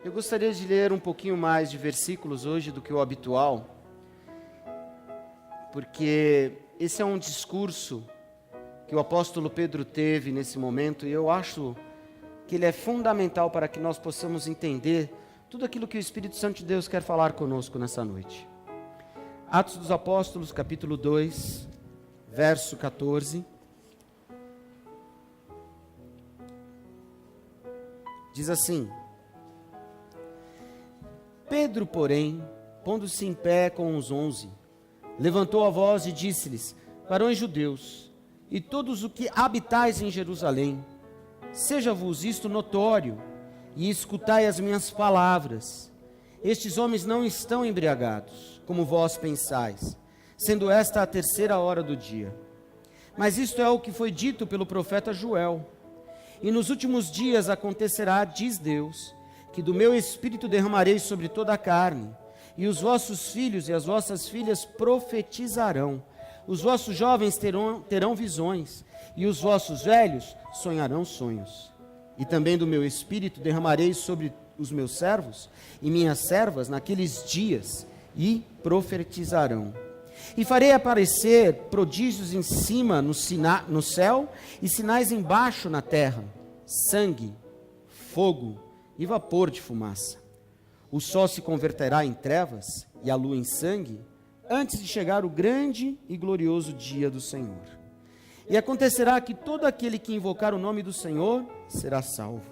Eu gostaria de ler um pouquinho mais de versículos hoje do que o habitual, porque esse é um discurso que o apóstolo Pedro teve nesse momento, e eu acho que ele é fundamental para que nós possamos entender tudo aquilo que o Espírito Santo de Deus quer falar conosco nessa noite. Atos dos Apóstolos, capítulo 2, verso 14. Diz assim: Pedro, porém, pondo-se em pé com os 11, levantou a voz e disse-lhes: varões judeus, e todos os que habitais em Jerusalém, seja-vos isto notório, e escutai as minhas palavras. Estes homens não estão embriagados, como vós pensais, sendo esta a 3ª hora do dia. Mas isto é o que foi dito pelo profeta Joel. E nos últimos dias acontecerá, diz Deus, que do meu espírito derramarei sobre toda a carne, e os vossos filhos e as vossas filhas profetizarão, os vossos jovens terão visões, e os vossos velhos sonharão sonhos. E também do meu espírito derramarei sobre os meus servos e minhas servas naqueles dias, e profetizarão. E farei aparecer prodígios em cima no céu e sinais embaixo na terra: sangue, fogo e vapor de fumaça. O sol se converterá em trevas e a lua em sangue, antes de chegar o grande e glorioso dia do Senhor. E acontecerá que todo aquele que invocar o nome do Senhor será salvo.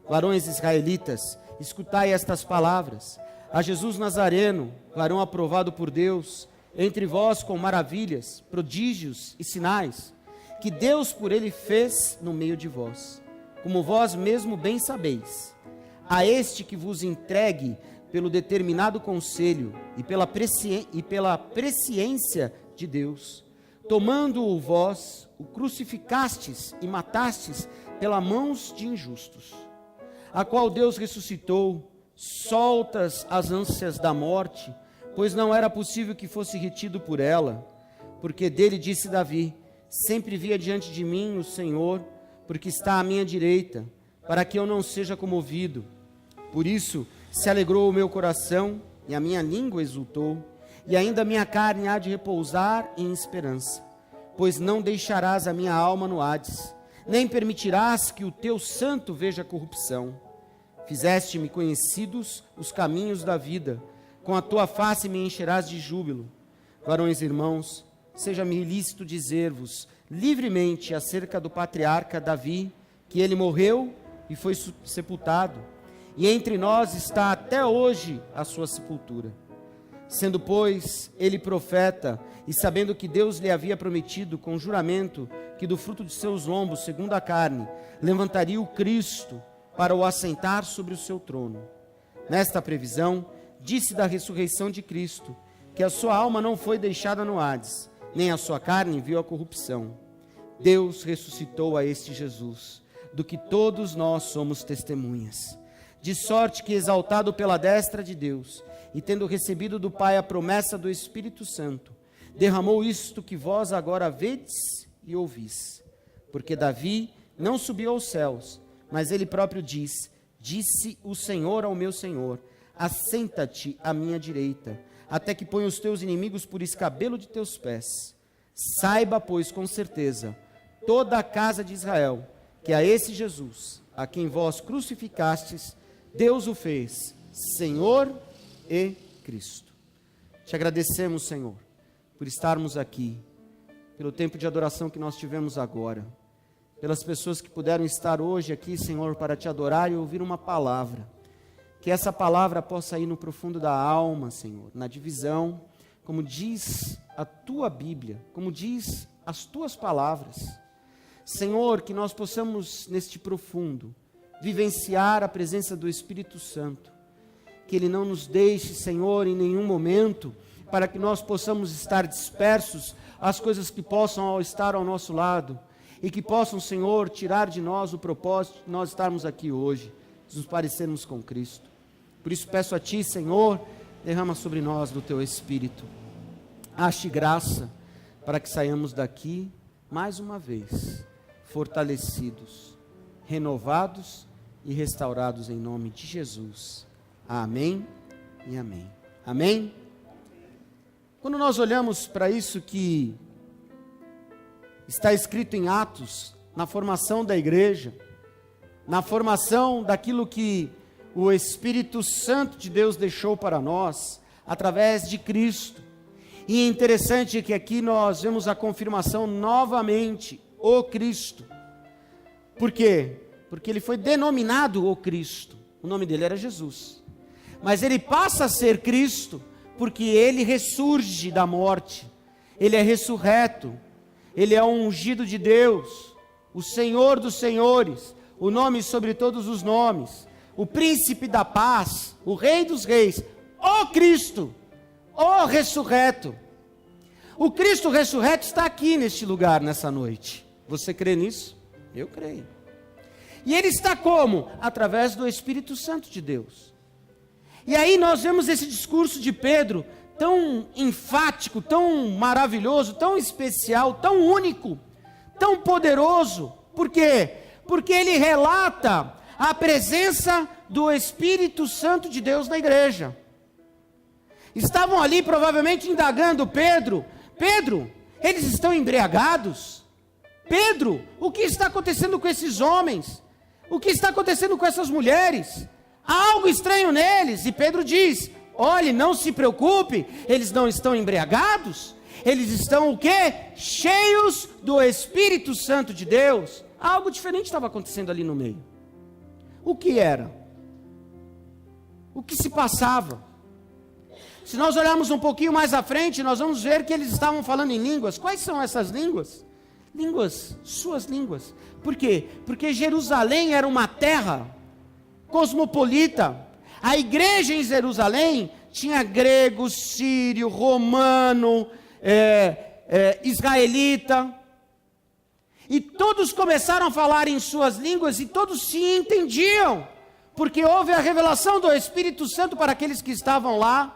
Varões israelitas, escutai estas palavras: a Jesus Nazareno, varão aprovado por Deus, entre vós com maravilhas, prodígios e sinais, que Deus por ele fez no meio de vós, como vós mesmo bem sabeis. A este que vos entregue pelo determinado conselho e pela presciência de Deus, tomando-o vós, o crucificastes e matastes pelas mãos de injustos, a qual Deus ressuscitou, soltas as ânsias da morte, pois não era possível que fosse retido por ela, porque dele disse Davi: sempre via diante de mim o Senhor, porque está à minha direita, para que eu não seja comovido. Por isso se alegrou o meu coração, e a minha língua exultou, e ainda a minha carne há de repousar em esperança, pois não deixarás a minha alma no Hades, nem permitirás que o teu santo veja corrupção. Fizeste-me conhecidos os caminhos da vida, com a tua face me encherás de júbilo. Varões irmãos, seja-me lícito dizer-vos livremente acerca do patriarca Davi, que ele morreu e foi sepultado, e entre nós está até hoje a sua sepultura. Sendo, pois, ele profeta, e sabendo que Deus lhe havia prometido com juramento que do fruto de seus lombos, segundo a carne, levantaria o Cristo para o assentar sobre o seu trono. Nesta previsão, disse da ressurreição de Cristo, que a sua alma não foi deixada no Hades, nem a sua carne viu a corrupção. Deus ressuscitou a este Jesus, do que todos nós somos testemunhas. De sorte que, exaltado pela destra de Deus, e tendo recebido do Pai a promessa do Espírito Santo, derramou isto que vós agora vedes e ouvis. Porque Davi não subiu aos céus, mas ele próprio disse o Senhor ao meu Senhor: assenta-te à minha direita, até que ponha os teus inimigos por escabelo de teus pés. Saiba, pois, com certeza, toda a casa de Israel, que a esse Jesus, a quem vós crucificastes, Deus o fez Senhor e Cristo. Te agradecemos, Senhor, por estarmos aqui, pelo tempo de adoração que nós tivemos agora, pelas pessoas que puderam estar hoje aqui, Senhor, para te adorar e ouvir uma palavra. Que essa palavra possa ir no profundo da alma, Senhor, na divisão, como diz a tua Bíblia, como diz as tuas palavras. Senhor, que nós possamos, neste profundo, vivenciar a presença do Espírito Santo. Que Ele não nos deixe, Senhor, em nenhum momento, para que nós possamos estar dispersos às coisas que possam estar ao nosso lado, e que possam, Senhor, tirar de nós o propósito de nós estarmos aqui hoje, nos parecermos com Cristo. Por isso peço a Ti, Senhor, derrama sobre nós do Teu Espírito. Ache graça para que saiamos daqui, mais uma vez, fortalecidos, renovados e restaurados em nome de Jesus. Amém e amém. Amém? Quando nós olhamos para isso que está escrito em Atos, na formação da igreja, na formação daquilo que o Espírito Santo de Deus deixou para nós, através de Cristo. E é interessante que aqui nós vemos a confirmação novamente, o Cristo. Por quê? Porque ele foi denominado o Cristo. O nome dele era Jesus. Mas ele passa a ser Cristo, porque ele ressurge da morte. Ele é ressurreto. Ele é o ungido de Deus, o Senhor dos senhores, o nome sobre todos os nomes, o príncipe da paz, o rei dos reis, o Cristo, o ressurreto. O Cristo ressurreto está aqui neste lugar, nessa noite. Você crê nisso? Eu creio. E ele está como? Através do Espírito Santo de Deus. E aí nós vemos esse discurso de Pedro, tão enfático, tão maravilhoso, tão especial, tão único, tão poderoso. Por quê? Porque ele relata a presença do Espírito Santo de Deus na igreja. Estavam ali provavelmente indagando Pedro: Pedro, eles estão embriagados? Pedro, o que está acontecendo com esses homens? O que está acontecendo com essas mulheres? Há algo estranho neles. E Pedro diz: olhe, não se preocupe, eles não estão embriagados, eles estão o quê? Cheios do Espírito Santo de Deus. Algo diferente estava acontecendo ali no meio. O que era? O que se passava? Se nós olharmos um pouquinho mais à frente, nós vamos ver que eles estavam falando em línguas. Quais são essas línguas? Línguas, suas línguas. Por quê? Porque Jerusalém era uma terra cosmopolita. A igreja em Jerusalém tinha grego, sírio, romano, israelita. E todos começaram a falar em suas línguas e todos se entendiam, porque houve a revelação do Espírito Santo para aqueles que estavam lá.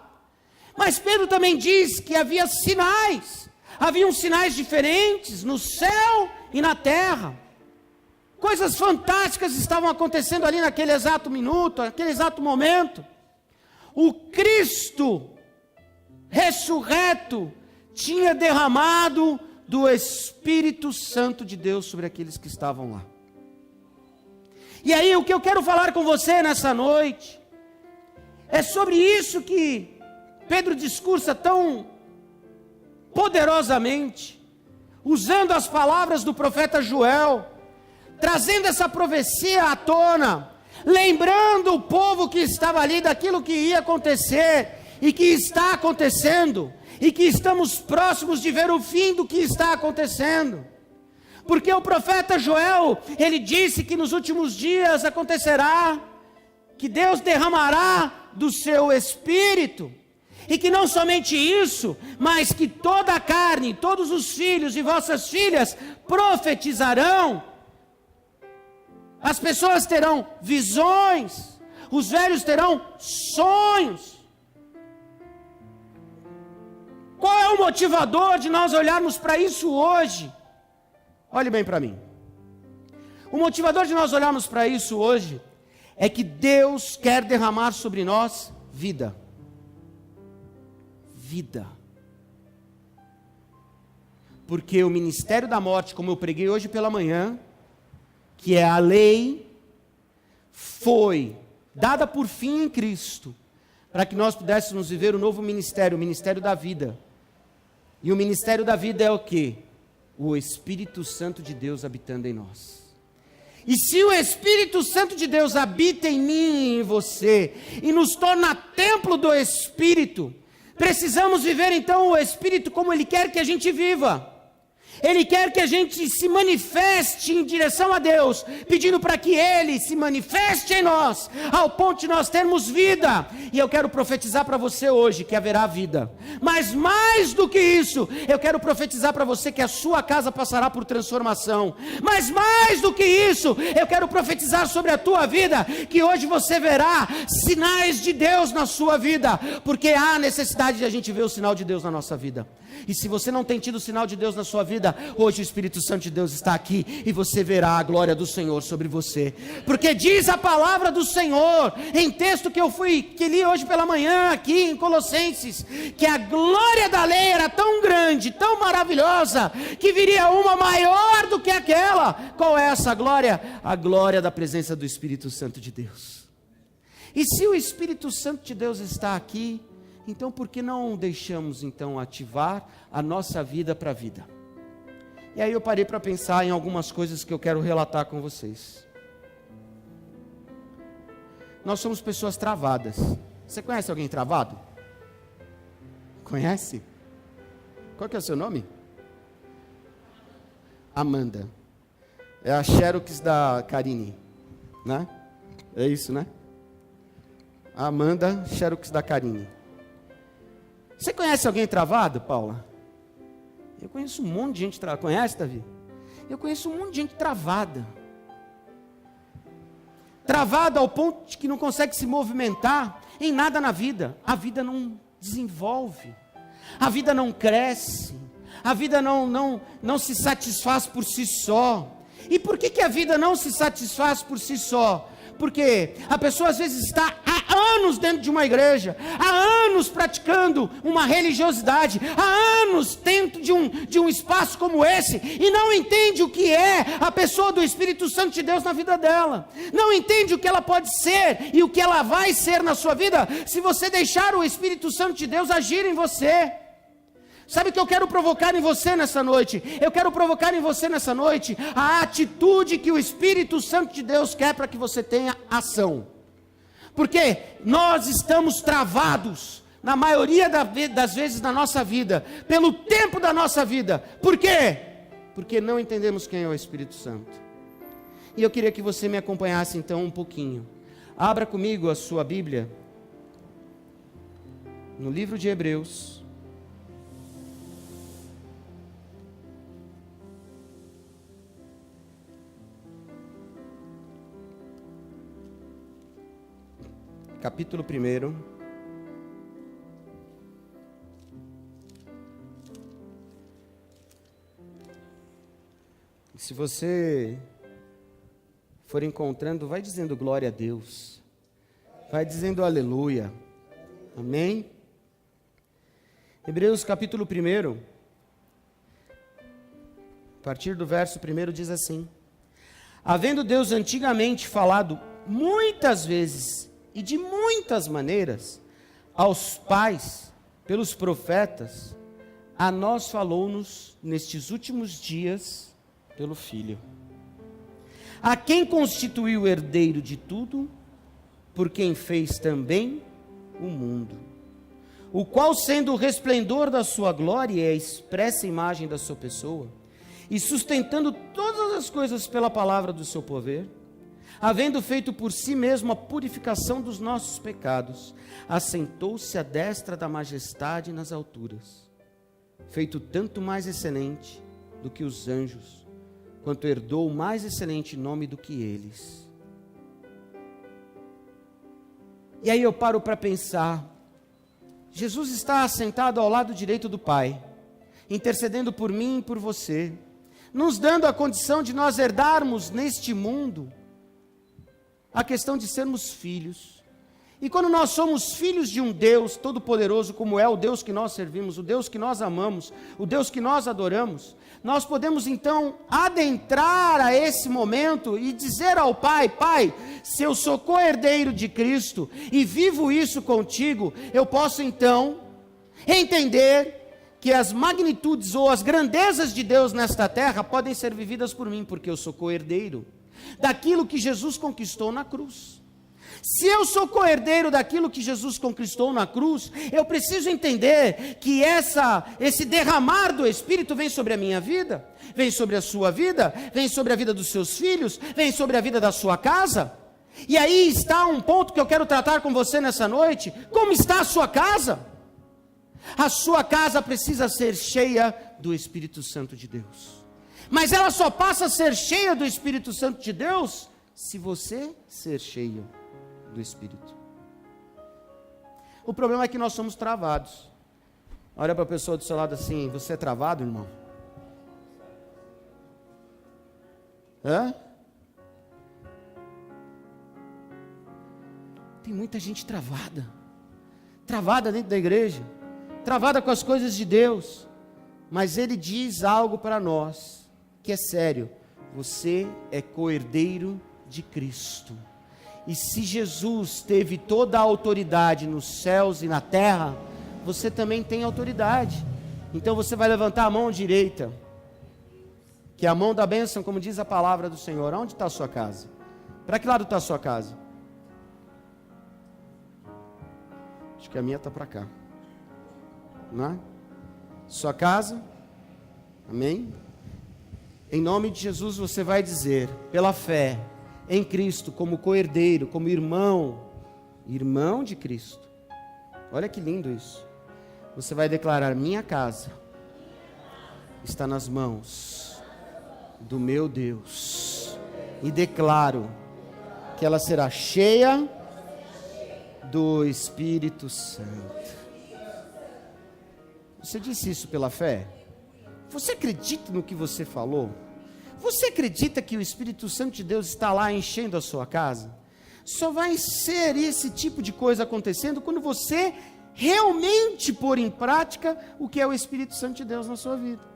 Mas Pedro também diz que havia sinais, haviam sinais diferentes no céu e na terra. Coisas fantásticas estavam acontecendo ali naquele exato minuto, naquele exato momento. O Cristo ressurreto tinha derramado do Espírito Santo de Deus sobre aqueles que estavam lá. E aí o que eu quero falar com você nessa noite é sobre isso que Pedro discursa tão poderosamente, usando as palavras do profeta Joel, trazendo essa profecia à tona, lembrando o povo que estava ali daquilo que ia acontecer e que está acontecendo, e que estamos próximos de ver o fim do que está acontecendo. Porque o profeta Joel, ele disse que nos últimos dias acontecerá, que Deus derramará do seu Espírito, e que não somente isso, mas que toda a carne, todos os filhos e vossas filhas profetizarão. As pessoas terão visões, os velhos terão sonhos. Qual é o motivador de nós olharmos para isso hoje? Olhe bem para mim. O motivador de nós olharmos para isso hoje é que Deus quer derramar sobre nós vida. Vida. Porque o ministério da morte, como eu preguei hoje pela manhã, que é a lei, foi dada por fim em Cristo, para que nós pudéssemos viver o novo ministério, o ministério da vida. E o ministério da vida é o quê? O Espírito Santo de Deus habitando em nós. E se o Espírito Santo de Deus habita em mim e em você, e nos torna templo do Espírito, precisamos viver então o Espírito como Ele quer que a gente viva. Ele quer que a gente se manifeste em direção a Deus, pedindo para que Ele se manifeste em nós, ao ponto de nós termos vida. E eu quero profetizar para você hoje que haverá vida. Mas mais do que isso, eu quero profetizar para você que a sua casa passará por transformação. Mas mais do que isso, eu quero profetizar sobre a tua vida, que hoje você verá sinais de Deus na sua vida, porque há necessidade de a gente ver o sinal de Deus na nossa vida. E se você não tem tido o sinal de Deus na sua vida, nada, hoje o Espírito Santo de Deus está aqui e você verá a glória do Senhor sobre você. Porque diz a palavra do Senhor, em texto que li hoje pela manhã aqui em Colossenses, que a glória da lei era tão grande, tão maravilhosa, que viria uma maior do que aquela. Qual é essa glória? A glória da presença do Espírito Santo de Deus. E se o Espírito Santo de Deus está aqui, então por que não deixamos então ativar a nossa vida para a vida? E aí eu parei para pensar em algumas coisas que eu quero relatar com vocês. Nós somos pessoas travadas. Você conhece alguém travado? Conhece? Qual que é o seu nome? Amanda. É a Xerox da Karine, né? É isso, né? A Amanda, Xerox da Karine. Você conhece alguém travado, Paula? Eu conheço um monte de gente travada. Conhece, Davi? Eu conheço um monte de gente travada. Travada ao ponto de que não consegue se movimentar em nada na vida. A vida não desenvolve. A vida não cresce. A vida não se satisfaz por si só. E por que a vida não se satisfaz por si só? Porque a pessoa às vezes está há anos dentro de uma igreja, há anos praticando uma religiosidade, há anos dentro de um espaço como esse, e não entende o que é a pessoa do Espírito Santo de Deus na vida dela, não entende o que ela pode ser e o que ela vai ser na sua vida, se você deixar o Espírito Santo de Deus agir em você. Sabe o que eu quero provocar em você nessa noite? Eu quero provocar em você nessa noite a atitude que o Espírito Santo de Deus quer para que você tenha ação. Porque nós estamos travados, na maioria das vezes na nossa vida, pelo tempo da nossa vida. Por quê? Porque não entendemos quem é o Espírito Santo. E eu queria que você me acompanhasse então um pouquinho. Abra comigo a sua Bíblia, no livro de Hebreus. Capítulo 1. Se você for encontrando, vai dizendo glória a Deus. Vai dizendo aleluia. Amém? Hebreus capítulo 1. A partir do verso 1 diz assim: havendo Deus antigamente falado muitas vezes e de muitas maneiras aos pais, pelos profetas, a nós falou-nos nestes últimos dias pelo Filho, a quem constituiu herdeiro de tudo, por quem fez também o mundo, o qual, sendo o resplendor da sua glória e a expressa imagem da sua pessoa, e sustentando todas as coisas pela palavra do seu poder, havendo feito por si mesmo a purificação dos nossos pecados, assentou-se à destra da majestade nas alturas, feito tanto mais excelente do que os anjos, quanto herdou o mais excelente nome do que eles. E aí eu paro para pensar, Jesus está assentado ao lado direito do Pai, intercedendo por mim e por você, nos dando a condição de nós herdarmos neste mundo a questão de sermos filhos. E quando nós somos filhos de um Deus todo-poderoso, como é o Deus que nós servimos, o Deus que nós amamos, o Deus que nós adoramos, nós podemos então adentrar a esse momento e dizer ao Pai: Pai, se eu sou co-herdeiro de Cristo e vivo isso contigo, eu posso então entender que as magnitudes ou as grandezas de Deus nesta terra podem ser vividas por mim, porque eu sou co-herdeiro daquilo que Jesus conquistou na cruz. Se eu sou co-herdeiro daquilo que Jesus conquistou na cruz, eu preciso entender que esse derramar do Espírito vem sobre a minha vida, vem sobre a sua vida, vem sobre a vida dos seus filhos, vem sobre a vida da sua casa. E aí está um ponto que eu quero tratar com você nessa noite: como está a sua casa? A sua casa precisa ser cheia do Espírito Santo de Deus. Mas ela só passa a ser cheia do Espírito Santo de Deus se você ser cheio do Espírito. O problema é que nós somos travados. Olha para a pessoa do seu lado assim: você é travado, irmão? Hã? Tem muita gente travada dentro da igreja, travada com as coisas de Deus, mas ele diz algo para nós, que é sério: você é co-herdeiro de Cristo, e se Jesus teve toda a autoridade nos céus e na terra, você também tem autoridade. Então você vai levantar a mão direita, que é a mão da bênção, como diz a palavra do Senhor. Onde está a sua casa? Para que lado está a sua casa? Acho que a minha está para cá, não é? Sua casa, amém? Em nome de Jesus você vai dizer, pela fé em Cristo, como co-herdeiro, como irmão de Cristo. Olha que lindo isso. Você vai declarar: minha casa está nas mãos do meu Deus, e declaro que ela será cheia do Espírito Santo. Você disse isso pela fé? Você acredita no que você falou? Você acredita que o Espírito Santo de Deus está lá enchendo a sua casa? Só vai ser esse tipo de coisa acontecendo quando você realmente pôr em prática o que é o Espírito Santo de Deus na sua vida.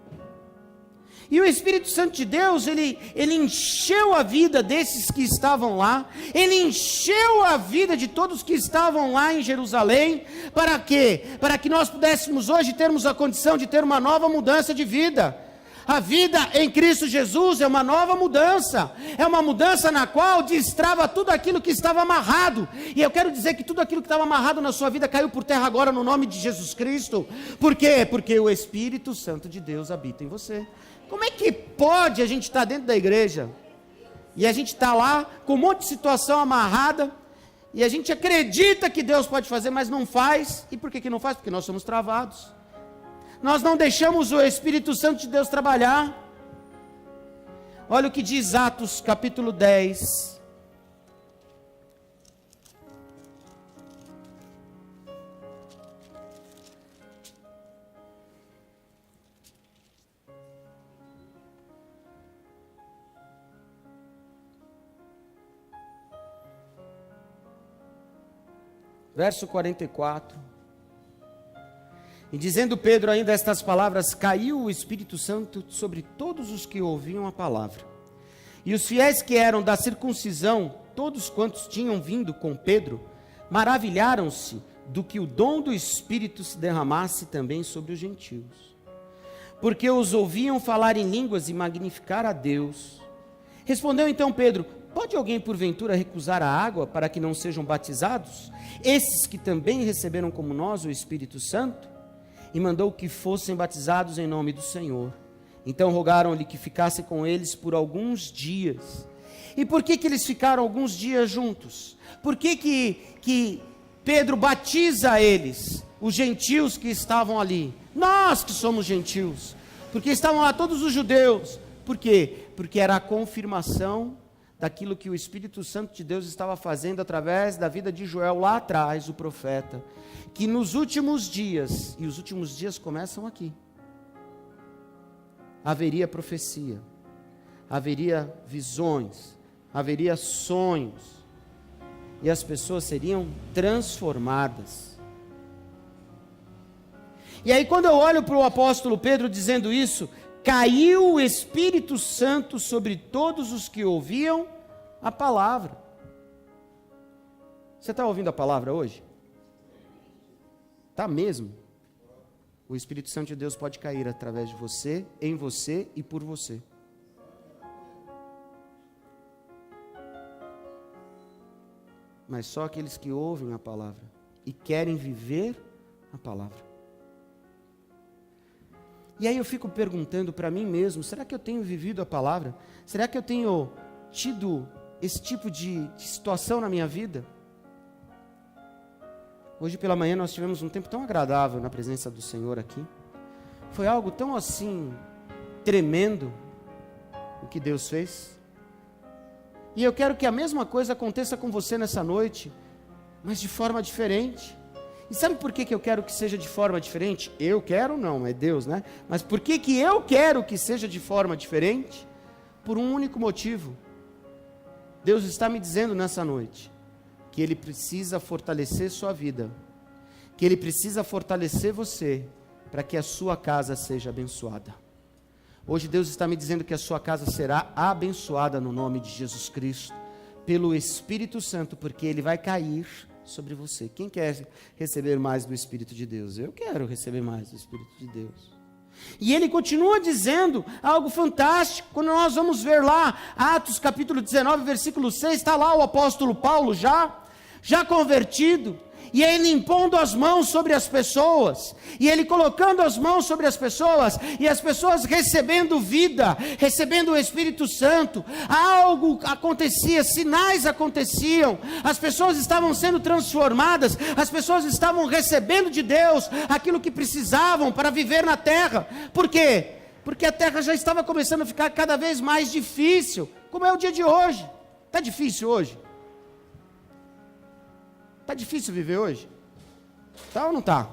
E o Espírito Santo de Deus, ele encheu a vida desses que estavam lá, ele encheu a vida de todos que estavam lá em Jerusalém. Para quê? Para que nós pudéssemos hoje termos a condição de ter uma nova mudança de vida. A vida em Cristo Jesus é uma nova mudança, é uma mudança na qual destrava tudo aquilo que estava amarrado. E eu quero dizer que tudo aquilo que estava amarrado na sua vida caiu por terra agora no nome de Jesus Cristo. Por quê? Porque o Espírito Santo de Deus habita em você. Como é que pode a gente estar dentro da igreja e a gente está lá com um monte de situação amarrada e a gente acredita que Deus pode fazer, mas não faz? E por que não faz? Porque nós somos travados. Nós não deixamos o Espírito Santo de Deus trabalhar. Olha o que diz Atos capítulo 10. Verso 44. E dizendo Pedro ainda estas palavras, caiu o Espírito Santo sobre todos os que ouviam a palavra. E os fiéis que eram da circuncisão, todos quantos tinham vindo com Pedro, maravilharam-se do que o dom do Espírito se derramasse também sobre os gentios. Porque os ouviam falar em línguas e magnificar a Deus. Respondeu então Pedro: pode alguém porventura recusar a água para que não sejam batizados, esses que também receberam como nós o Espírito Santo? E mandou que fossem batizados em nome do Senhor. Então rogaram-lhe que ficasse com eles por alguns dias. E por que eles ficaram alguns dias juntos? Por que Pedro batiza eles, os gentios que estavam ali? Nós que somos gentios. Porque estavam lá todos os judeus. Por quê? Porque era a confirmação daquilo que o Espírito Santo de Deus estava fazendo através da vida de Joel lá atrás, o profeta, que nos últimos dias, e os últimos dias começam aqui, haveria profecia, haveria visões, haveria sonhos, e as pessoas seriam transformadas. E aí quando eu olho para o apóstolo Pedro dizendo isso, caiu o Espírito Santo sobre todos os que ouviam a palavra. Você está ouvindo a palavra hoje? Está mesmo? O Espírito Santo de Deus pode cair através de você, em você e por você. Mas só aqueles que ouvem a palavra e querem viver a palavra. E aí eu fico perguntando para mim mesmo, será que eu tenho vivido a palavra? Será que eu tenho tido esse tipo de situação na minha vida? Hoje pela manhã nós tivemos um tempo tão agradável na presença do Senhor aqui. Foi algo tão assim, tremendo, o que Deus fez. E eu quero que a mesma coisa aconteça com você nessa noite, mas de forma diferente. E sabe por que eu quero que seja de forma diferente? Eu quero não, é Deus, né? Mas por que eu quero que seja de forma diferente? por um único motivo. Deus está me dizendo nessa noite que Ele precisa fortalecer sua vida, que Ele precisa fortalecer você, para que a sua casa seja abençoada. Hoje Deus está me dizendo que a sua casa será abençoada no nome de Jesus Cristo, pelo Espírito Santo, porque Ele vai cair sobre você. Quem quer receber mais do Espírito de Deus? Eu quero receber mais do Espírito de Deus. E ele continua dizendo algo fantástico, quando nós vamos ver lá, Atos capítulo 19, versículo 6, está lá o apóstolo Paulo já convertido, e ele impondo as mãos sobre as pessoas, e ele colocando as mãos sobre as pessoas, e as pessoas recebendo vida, recebendo o Espírito Santo, algo acontecia, sinais aconteciam, as pessoas estavam sendo transformadas, as pessoas estavam recebendo de Deus aquilo que precisavam para viver na terra. Por quê? Porque a terra já estava começando a ficar cada vez mais difícil, como é o dia de hoje. Está difícil hoje? Está difícil viver hoje? Está ou não está?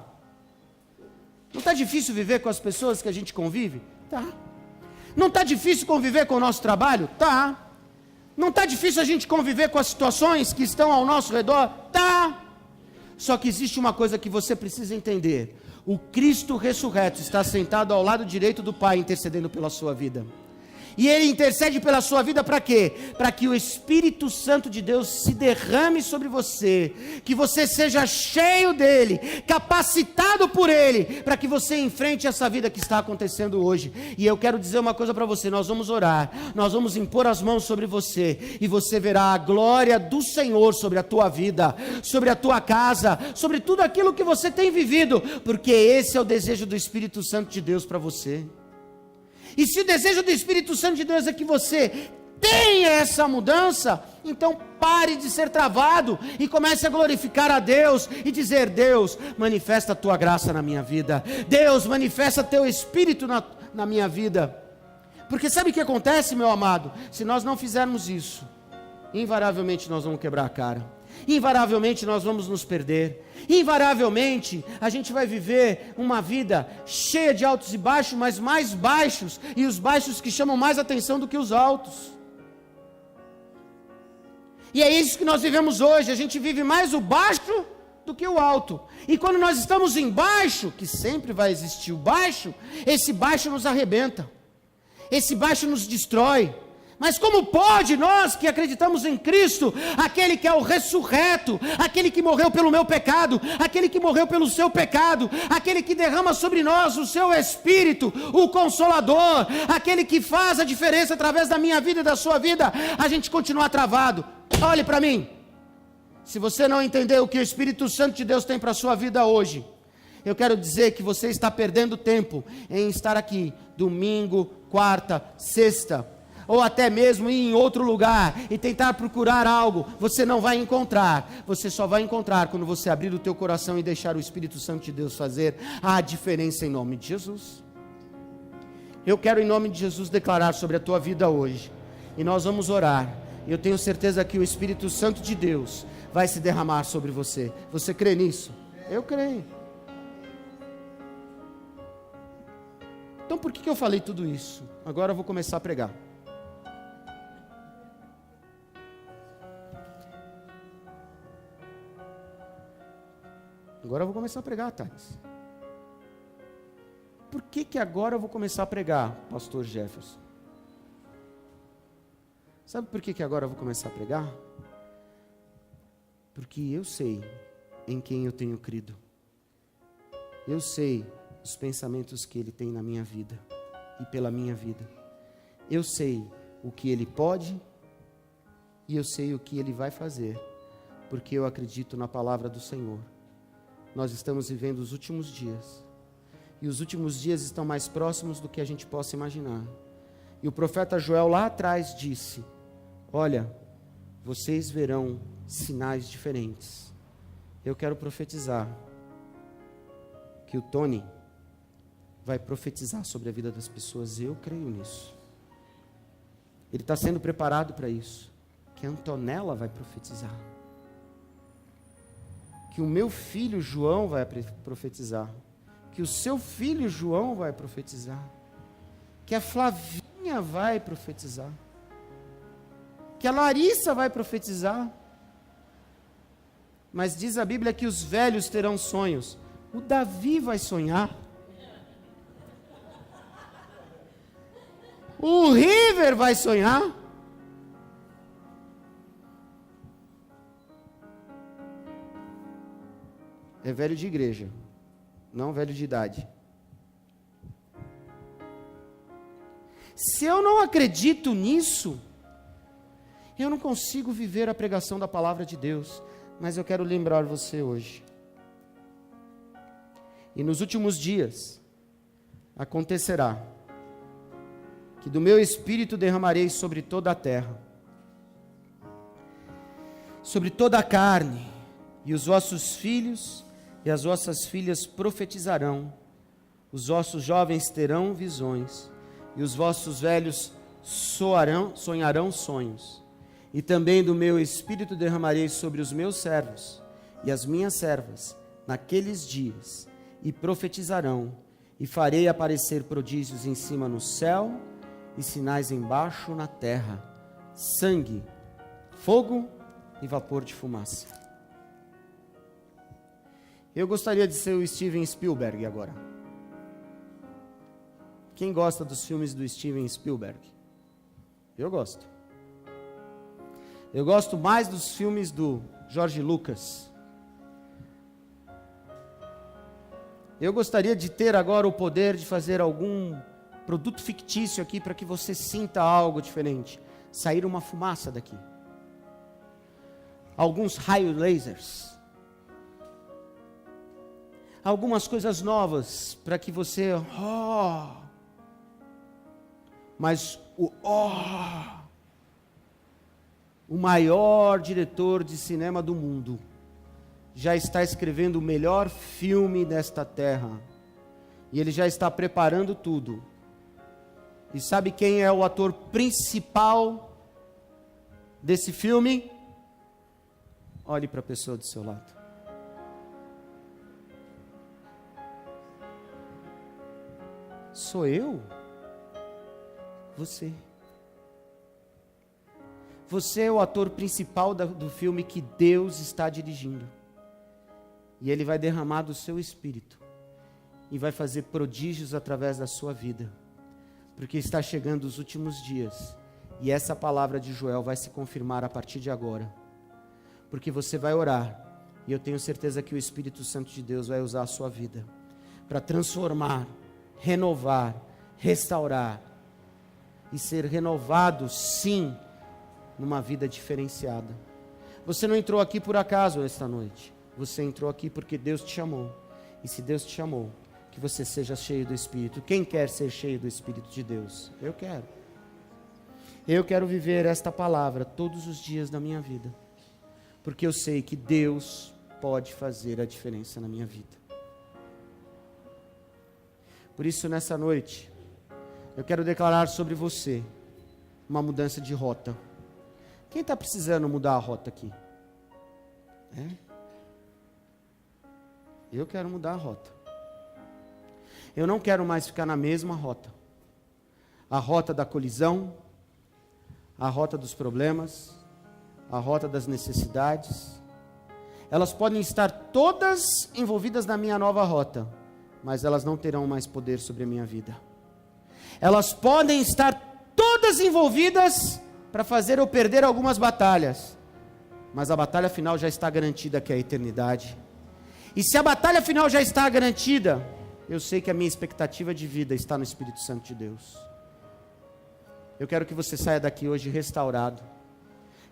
Não está difícil viver com as pessoas que a gente convive? Tá. Não está difícil conviver com o nosso trabalho? Tá. Não está difícil a gente conviver com as situações que estão ao nosso redor? Tá. Só que existe uma coisa que você precisa entender: o Cristo ressurreto está sentado ao lado direito do Pai, intercedendo pela sua vida. E Ele intercede pela sua vida para quê? Para que o Espírito Santo de Deus se derrame sobre você, que você seja cheio dEle, capacitado por Ele, para que você enfrente essa vida que está acontecendo hoje. E eu quero dizer uma coisa para você: nós vamos orar, nós vamos impor as mãos sobre você, e você verá a glória do Senhor sobre a tua vida, sobre a tua casa, sobre tudo aquilo que você tem vivido, porque esse é o desejo do Espírito Santo de Deus para você. E se o desejo do Espírito Santo de Deus é que você tenha essa mudança, então pare de ser travado e comece a glorificar a Deus e dizer: Deus, manifesta a tua graça na minha vida, Deus, manifesta teu Espírito na minha vida. Porque sabe o que acontece, meu amado? Se nós não fizermos isso, invariavelmente nós vamos quebrar a cara, invariavelmente nós vamos nos perder, invariavelmente a gente vai viver uma vida cheia de altos e baixos, mas mais baixos, e os baixos que chamam mais atenção do que os altos. E é isso que nós vivemos hoje. A gente vive mais o baixo do que o alto, e quando nós estamos em baixo, que sempre vai existir o baixo, esse baixo nos arrebenta, esse baixo nos destrói. Mas como pode nós que acreditamos em Cristo, aquele que é o ressurreto, aquele que morreu pelo meu pecado, aquele que morreu pelo seu pecado, aquele que derrama sobre nós o seu Espírito, o Consolador, aquele que faz a diferença através da minha vida e da sua vida, a gente continuar travado? Olhe para mim, se você não entender o que o Espírito Santo de Deus tem para a sua vida hoje, eu quero dizer que você está perdendo tempo em estar aqui, domingo, quarta, sexta, ou até mesmo ir em outro lugar e tentar procurar algo. Você não vai encontrar, você só vai encontrar quando você abrir o teu coração e deixar o Espírito Santo de Deus fazer a diferença em nome de Jesus. Eu quero em nome de Jesus declarar sobre a tua vida hoje, e nós vamos orar. Eu tenho certeza que o Espírito Santo de Deus vai se derramar sobre você. Você crê nisso? Eu creio. Então por que eu falei tudo isso? Agora eu vou começar a pregar. Agora eu vou começar a pregar, Thales. Por que agora eu vou começar a pregar, pastor Jefferson? Sabe por que agora eu vou começar a pregar? Porque eu sei em quem eu tenho crido. Eu sei os pensamentos que Ele tem na minha vida e pela minha vida. Eu sei o que Ele pode e eu sei o que Ele vai fazer, porque eu acredito na palavra do Senhor. Nós estamos vivendo os últimos dias, e os últimos dias estão mais próximos do que a gente possa imaginar. E o profeta Joel lá atrás disse: olha, vocês verão sinais diferentes. Eu quero profetizar que o Tony vai profetizar sobre a vida das pessoas. Eu creio nisso. Ele está sendo preparado para isso. Que a Antonella vai profetizar, que o meu filho João vai profetizar, que o seu filho João vai profetizar, que a Flavinha vai profetizar. que a Larissa vai profetizar. Mas diz a Bíblia que os velhos terão sonhos. O Davi vai sonhar. O River vai sonhar. É velho de igreja, não velho de idade. Se eu não acredito nisso, eu não consigo viver a pregação da palavra de Deus. Mas eu quero lembrar você hoje. E nos últimos dias, acontecerá que do meu espírito derramarei sobre toda a terra, sobre toda a carne, e os vossos filhos e as vossas filhas profetizarão, os vossos jovens terão visões, e os vossos velhos sonharão sonhos. E também do meu espírito derramarei sobre os meus servos e as minhas servas naqueles dias, e profetizarão, e farei aparecer prodígios em cima no céu, e sinais embaixo na terra, sangue, fogo e vapor de fumaça. Eu gostaria de ser o Steven Spielberg agora. Quem gosta dos filmes do Steven Spielberg? Eu gosto. Eu gosto mais dos filmes do George Lucas. Eu gostaria de ter agora o poder de fazer algum produto fictício aqui para que você sinta algo diferente. Sair uma fumaça daqui. Alguns raios lasers. Algumas coisas novas para que você... Mas o maior diretor de cinema do mundo já está escrevendo o melhor filme desta terra. E ele já está preparando tudo. E sabe quem é o ator principal desse filme? Olhe para a pessoa do seu lado. Sou eu? Você. Você é o ator principal do filme que Deus está dirigindo. E Ele vai derramar do seu espírito. E vai fazer prodígios através da sua vida. Porque está chegando os últimos dias. E essa palavra de Joel vai se confirmar a partir de agora. Porque você vai orar. E eu tenho certeza que o Espírito Santo de Deus vai usar a sua vida. Para transformar, renovar, restaurar. E ser renovado, sim, numa vida diferenciada. Você não entrou aqui por acaso esta noite. Você entrou aqui porque Deus te chamou. E se Deus te chamou, que você seja cheio do Espírito. Quem quer ser cheio do Espírito de Deus? Eu quero. Eu quero viver esta palavra todos os dias da minha vida. Porque eu sei que Deus pode fazer a diferença na minha vida. Por isso, nessa noite, eu quero declarar sobre você uma mudança de rota. Quem está precisando mudar a rota aqui? Eu quero mudar a rota. Eu não quero mais ficar na mesma rota. A rota da colisão, a rota dos problemas, a rota das necessidades. Elas podem estar todas envolvidas na minha nova rota, mas elas não terão mais poder sobre a minha vida. Elas podem estar todas envolvidas para fazer eu perder algumas batalhas, mas a batalha final já está garantida, que é a eternidade. E se a batalha final já está garantida, eu sei que a minha expectativa de vida está no Espírito Santo de Deus. Eu quero que você saia daqui hoje restaurado.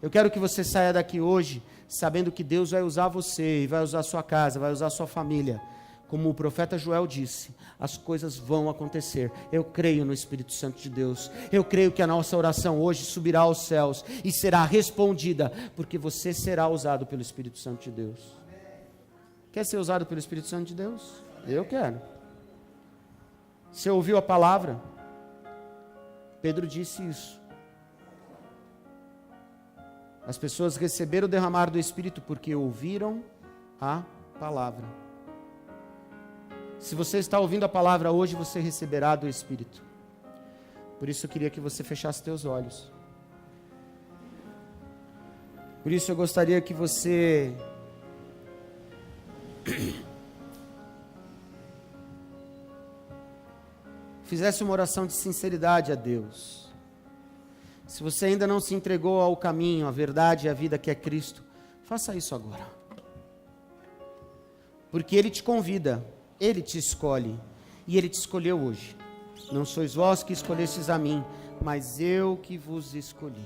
Eu quero que você saia daqui hoje sabendo que Deus vai usar você, e vai usar a sua casa, vai usar a sua família. Como o profeta Joel disse, as coisas vão acontecer. Eu creio no Espírito Santo de Deus. Eu creio que a nossa oração hoje subirá aos céus e será respondida, porque você será usado pelo Espírito Santo de Deus. Quer ser usado pelo Espírito Santo de Deus? Eu quero. Você ouviu a palavra? Pedro disse isso. As pessoas receberam o derramar do Espírito porque ouviram a palavra. Se você está ouvindo a palavra hoje, você receberá do Espírito. Por isso eu queria que você fechasse teus olhos. Por isso eu gostaria que você fizesse uma oração de sinceridade a Deus. Se você ainda não se entregou ao caminho, à verdade e à vida que é Cristo, faça isso agora. Porque Ele te convida, Ele te escolhe, e Ele te escolheu hoje. Não sois vós que escolhestes a mim, mas eu que vos escolhi.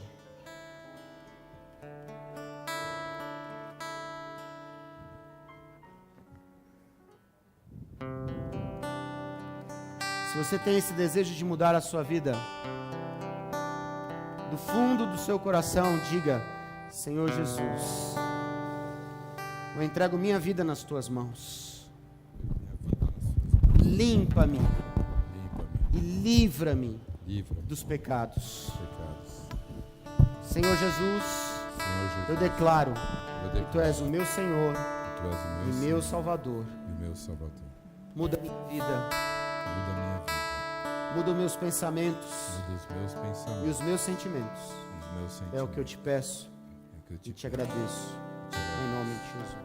Se você tem esse desejo de mudar a sua vida, do fundo do seu coração, diga: Senhor Jesus, eu entrego minha vida nas tuas mãos. Limpa-me e livra-me dos pecados. Senhor Jesus, eu declaro que tu és o meu Senhor e meu Salvador. Muda minha vida. Muda os meus pensamentos e os meus sentimentos. É o que eu te peço e te agradeço. Em nome de Jesus.